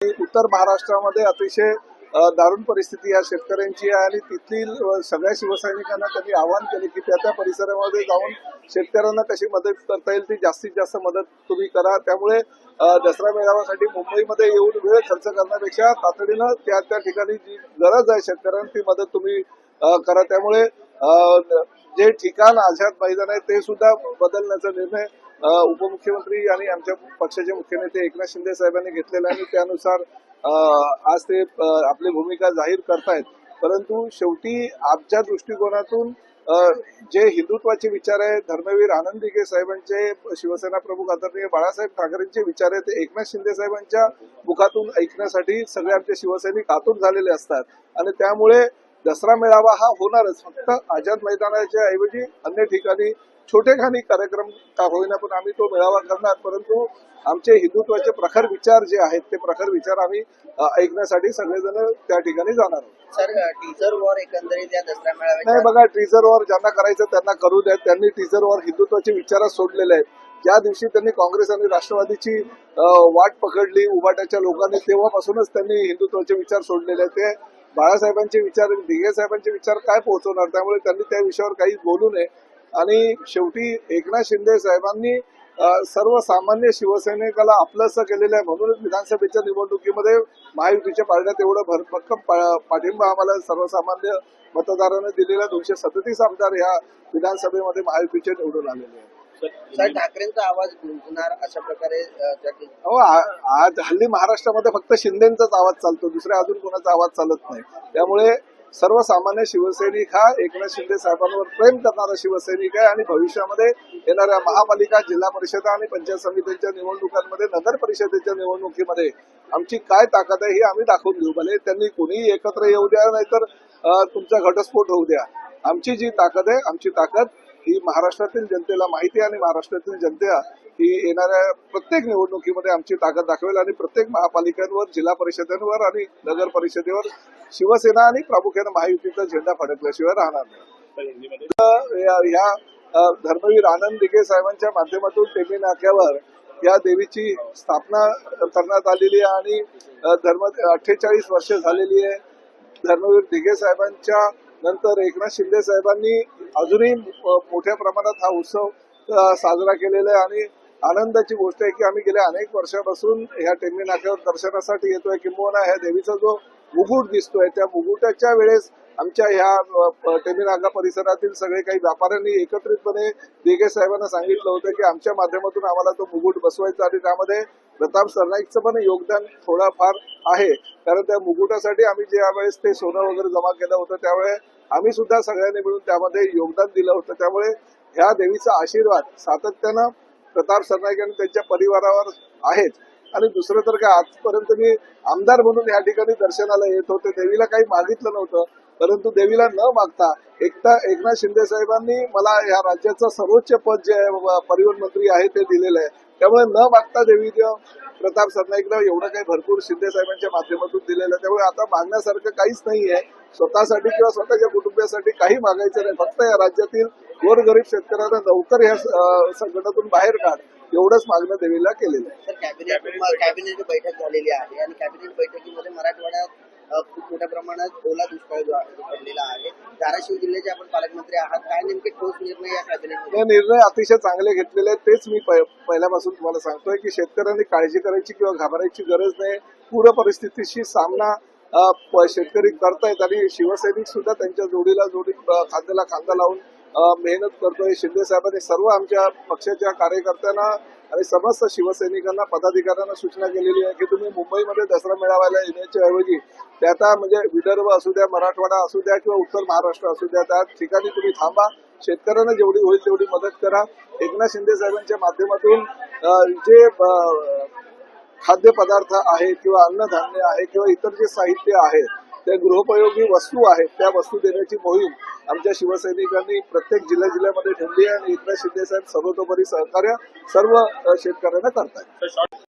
उत्तर महाराष्ट्रामध्ये अतिशय दारुण परिस्थिती या शेतकऱ्यांची आहे आणि तिथील सगळ्या शिवसैनिकांना त्यांनी आवाहन केले की त्या परिसरामध्ये जाऊन शेतकऱ्यांना कशी मदत करता येईल ती जास्तीत जास्त मदत तुम्ही करा। त्यामुळे दसरा मेळाव्यासाठी मुंबईमध्ये येऊन वेळ खर्च करण्यापेक्षा तातडीनं त्या ठिकाणी जी गरज आहे शेतकऱ्यांना ती मदत तुम्ही करा। त्यामुळे जे ठिकाण आझाद मैदान आहे ते सुद्धा बदलण्याचा निर्णय उपमुख्यमंत्री आणि आमच्या पक्षाचे मुख्य नेते एकनाथ शिंदे साहेबांनी घेतलेला आहे। त्यानुसार आज ते आपली भूमिका जाहीर करतायत। परंतु शेवटी आमच्या दृष्टिकोनातून जे हिंदुत्वाचे विचार आहे, धर्मवीर आनंद दिघे साहेबांचे, शिवसेना प्रमुख आदरणीय बाळासाहेब ठाकरेंचे विचार आहे ते एकनाथ शिंदे साहेबांच्या मुखातून ऐकण्यासाठी सगळे आमचे शिवसैनिक आतुर झालेले असतात आणि त्यामुळे दसरा मेळावा हा होणारच। फक्त आझाद मैदानाच्या ऐवजी अन्य ठिकाणी छोटेखानी कार्यक्रम का होईना पण आम्ही तो मेळावा करणार। परंतु आमचे हिंदुत्वाचे प्रखर विचार जे आहेत ते प्रखर विचार आम्ही ऐकण्यासाठी सगळेजण त्या ठिकाणी जाणार आहोत। सर, टीजर वॉर एकंदरीत या दसरा मेळाव्यात नाही बघा, टीजर वॉर ज्यांना करायचं त्यांना करू द्या। त्यांनी टीजर वॉर हिंदुत्वाचे विचारच सोडलेले आहेत। ज्या दिवशी त्यांनी काँग्रेस आणि राष्ट्रवादीची वाट पकडली उबाटाच्या लोकांनी तेव्हापासूनच त्यांनी हिंदुत्वाचे विचार सोडलेले आहेत। ते बाळासाहेबांचे विचार, दिघे साहेबांचे विचार काय पोहोचवणार, त्यामुळे त्यांनी त्या विषयावर काही बोलू नये। आणि शेवटी एकनाथ शिंदे साहेबांनी सर्वसामान्य शिवसैनिकाला आपलंसं केलेलं आहे म्हणूनच विधानसभेच्या निवडणुकीमध्ये महायुतीच्या पारड्यात एवढं भरभक्कम पाठिंबा आम्हाला सर्वसामान्य मतदारांनी दिलेला 237 आमदार या विधानसभेमध्ये महायुतीचे निवडून आलेले आहेत। सर, ठाकरेंचा आवाज गुंजणार अशा प्रकारे आज हल्ली महाराष्ट्रामध्ये फक्त शिंदेचाच आवाज चालतो, दुसऱ्या अजून कोणाचा आवाज चालत नाही। त्यामुळे सर्वसामान्य शिवसैनिक हा एकनाथ शिंदे साहेबांवर प्रेम करणारा शिवसैनिक आहे आणि भविष्यामध्ये येणाऱ्या महापालिका, जिल्हा परिषद आणि पंचायत समितीच्या निवडणुकांमध्ये, नगर परिषदेच्या निवडणुकीमध्ये आमची काय ताकद आहे हे आम्ही दाखवून देऊ। भले त्यांनी कोणीही एकत्र येऊ द्या, नाहीतर तुमचा घटस्फोट होऊ द्या। आमची जी ताकद आहे, आमची ताकद ही महाराष्ट्रातील जनतेला माहिती आहे आणि महाराष्ट्रातील जनता ही येणाऱ्या प्रत्येक निवडणुकीमध्ये आमची ताकद दाखवेल आणि प्रत्येक महापालिकांवर, जिल्हा परिषदांवर आणि नगर परिषदेवर शिवसेना आणि प्रामुख्याने महायुतीचा झेंडा फडकल्याशिवाय राहणार नाही। या धर्मवीर आनंद दिघे साहेबांच्या माध्यमातून टेंभी नाक्यावर या देवीची स्थापना करण्यात आलेली आहे आणि 48 वर्ष झालेली आहे। धर्मवीर दिघे साहेबांच्या नंतर एकनाथ शिंदे साहेबांनी अजूनही मोठ्या प्रमाणात हा उत्सव साजरा केलेला आहे आणि आनंदाची गोष्ट आहे की आम्ही गेल्या अनेक वर्षापासून ह्या टेंभी नाक्यावर दर्शनासाठी येतोय। किंबहुना ह्या देवीचा जो मुकुट दिसतोय त्या मुकुटाच्या वेळेस आमच्या ह्या टेंभी नाका परिसरातील सगळे काही व्यापाऱ्यांनी एकत्रितपणे दिघे साहेबांना सांगितलं होतं की आमच्या माध्यमातून आम्हाला तो मुकुट बसवायचा आणि त्यामध्ये प्रताप सरनाईकचं पण योगदान थोडंफार आहे, कारण त्या मुकुटासाठी आम्ही ज्या वेळेस ते सोनं वगैरे जमा केलं होतं त्यावेळेस आम्ही सुद्धा सगळ्यांनी मिळून त्यामध्ये योगदान दिलं होतं। त्यामुळे ह्या देवीचा आशीर्वाद सातत्यानं प्रताप सरनाईक आणि त्यांच्या परिवारावर आहेच। आणि दुसरं तर काय, आजपर्यंत मी आमदार म्हणून या ठिकाणी दर्शनाला येत होते, देवीला काही मागितलं नव्हतं, परंतु देवीला न मागता एकनाथ शिंदे साहेबांनी मला या राज्याचं सर्वोच्च पद जे परिवहन मंत्री आहे ते दिलेलं आहे। त्यामुळे न मागता देवी प्रताप सरनाईकला एवढं काही भरपूर शिंदे साहेबांच्या माध्यमातून दिलेलं आहे। त्यामुळे आता मागण्यासारखं काहीच नाहीये, स्वतःसाठी किंवा स्वतःच्या कुटुंबियासाठी काही मागायचं नाही। फक्त या राज्यातील गोरगरीब शेतकऱ्यांना लवकर या संकटातून बाहेर काढ एवढंच मागणं देवीला केलेलं आहे। कॅबिनेट बैठक झालेली आहे आणि कॅबिनेट बैठकीमध्ये मराठवाड्यात खूप मोठ्या प्रमाणात ओला दुष्काळ पडलेला आहे। धाराशिव जिल्ह्याचे आपण पालकमंत्री आहात, काय नेमके ठोस निर्णय या कॅबिनेटमध्ये? निर्णय अतिशय चांगले घेतलेले आहेत। तेच मी पहिल्यापासून तुम्हाला सांगतोय की शेतकऱ्यांनी काळजी करायची किंवा घाबरायची गरज नाही। पूर परिस्थितीशी सामना शेतकरी करतायत आणि शिवसैनिक सुद्धा त्यांच्या जोडीला खांद्याला खांदा लावून मेहनत करतोय। शिंदे साहेबांनी सर्व आमच्या पक्षाच्या कार्यकर्त्यांना आणि समस्त शिवसैनिकांना, पदाधिकाऱ्यांना सूचना केलेली आहे की तुम्ही मुंबईमध्ये दसरा मेळाव्याला येण्याच्या ऐवजी त्या म्हणजे विदर्भ असू द्या, मराठवाडा असू द्या किंवा उत्तर महाराष्ट्र असू द्या, त्या ठिकाणी तुम्ही थांबा, शेतकऱ्यांना जेवढी होईल तेवढी मदत करा। एकनाथ शिंदे साहेबांच्या माध्यमातून जे खाद्यपदार्थ आहे किंवा अन्नधान्य आहे किंवा इतर जे साहित्य आहे, त्या गृहोपयोगी वस्तू आहेत, त्या वस्तू देण्याची मोहीम आमच्या शिवसैनिकांनी प्रत्येक जिल्ह्यामध्ये ठेवली आहे आणि एकनाथ शिंदे साहेब सर्वतोपरी सहकार्य सर्व शेतकऱ्यांना करतात।